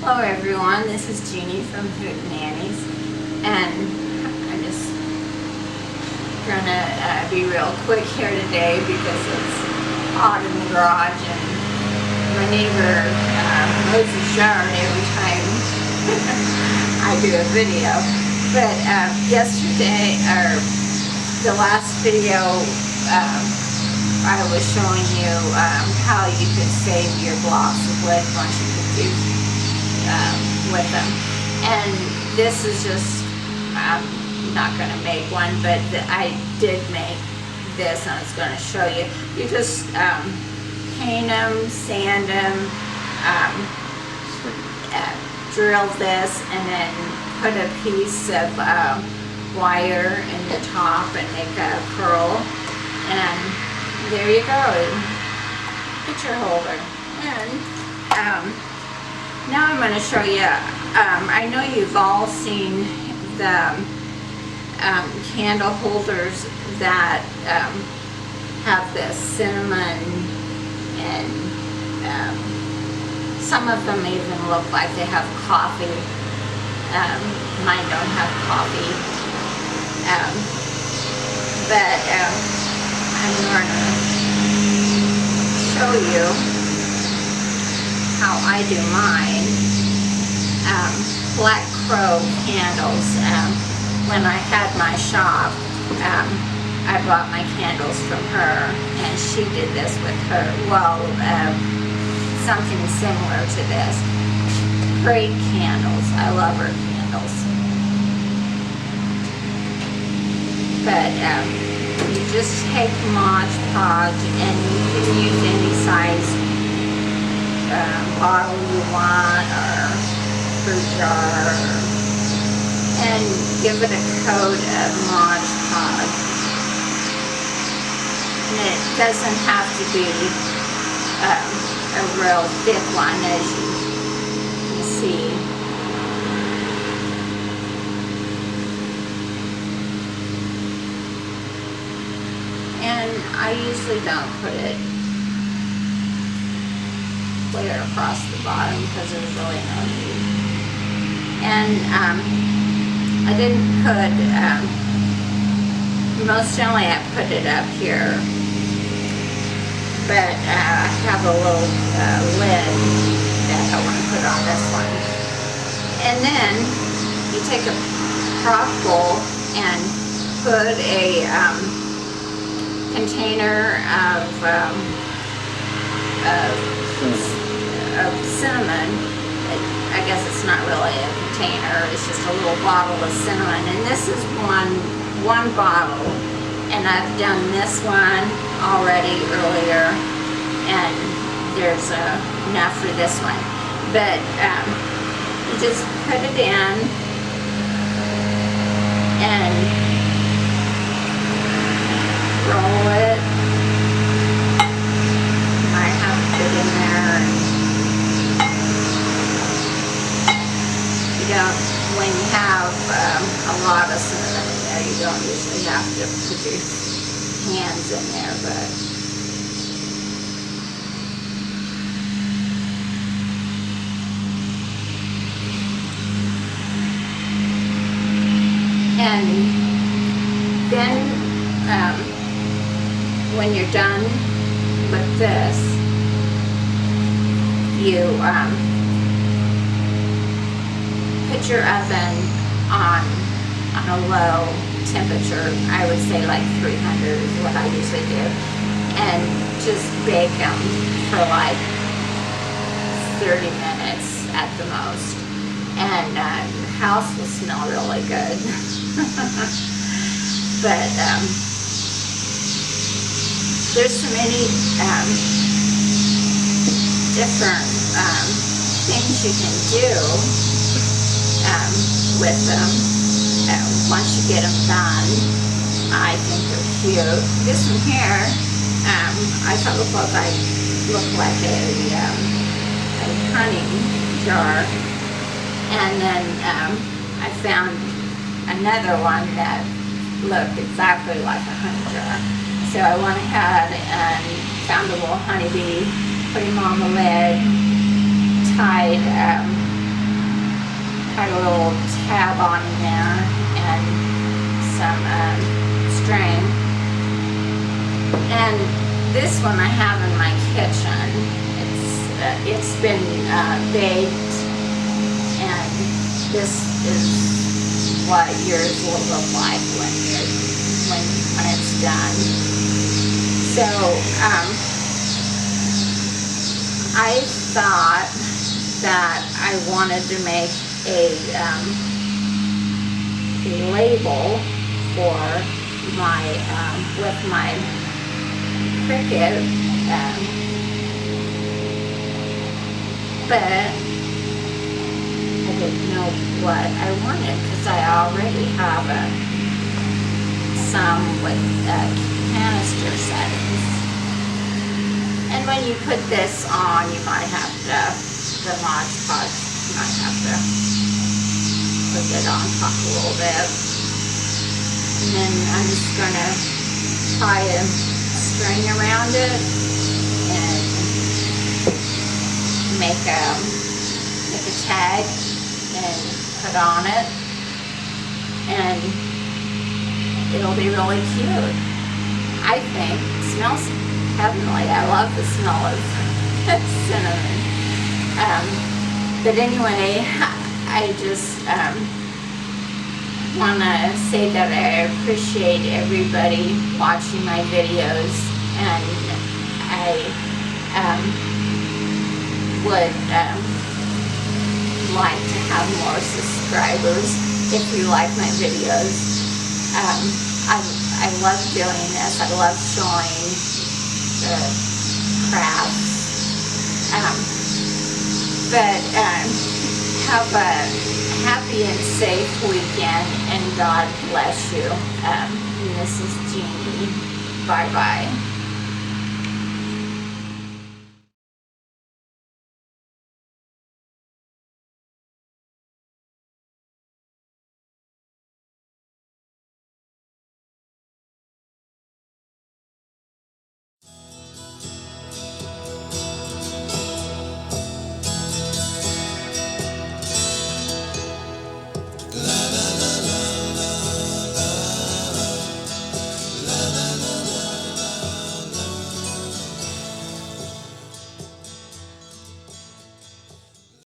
Hello everyone, this is Jeannie from Hoot-n-Annies, and I'm just gonna be real quick here today because it's hot in the garage and my neighbor mows his yard every time I do a video. But yesterday, or the last video, I was showing you how you could save your blocks of wood once you could do with them. And this is just, I'm not going to make one, but I did make this and I was going to show you. You just paint them, sand them, drill this, and then put a piece of wire in the top and make a curl, and there you go, picture holder. And now I'm going to show you, I know you've all seen the candle holders that have the cinnamon, and some of them even look like they have coffee. Mine don't have coffee, but I'm going to show you how I do mine. Black Crow candles. When I had my shop, I bought my candles from her, and she did this with her. Well, something similar to this. Great candles. I love her candles. But you just take Mod Podge, and you can use any size bottle you want, or fruit jar, and give it a coat of Mod Podge. And it doesn't have to be a real thick one, as you can see. And I usually don't put it clear across the bottom because there's really no need. And I didn't put, most generally I put it up here, but I have a little lid that I want to put on this one. And then you take a prop bowl and put a container of cinnamon. I guess it's not really a container, it's just a little bottle of cinnamon, and this is one bottle, and I've done this one already earlier, and there's enough for this one. But you just put it in and roll it. I have to put in there. You don't, when you have a lot of cinnamon in there, you don't usually have to put your hands in there, but and then when you're done with this, you put your oven on a low temperature. I would say like 300 is what I usually do, and just bake them for like 30 minutes at the most, and your house will smell really good. But there's so many different things you can do with them once you get them done. I think they're cute. This one here, I thought looked like a honey jar, and then I found another one that looked exactly like a honey jar. So I went ahead and found a little honeybee, put him on the lid, tied got a little tab on there and some string. And this one I have in my kitchen. It's been baked, and this is what yours will look like when it's done. So I thought that I wanted to make a label for my with my Cricut, but I didn't know what I wanted because I already have some with canister settings. And when you put this on, you might have to, the Mod Podge, you might have to put it on top a little bit. And then I'm just going to tie a string around it and make a tag and put on it. And it'll be really cute. I think it smells heavenly. I love the smell of cinnamon. But anyway, I just want to say that I appreciate everybody watching my videos, and I would like to have more subscribers if you like my videos. I love doing this. I love showing the crafts. But have a happy and safe weekend, and God bless you. This is Jeannie. Bye-bye.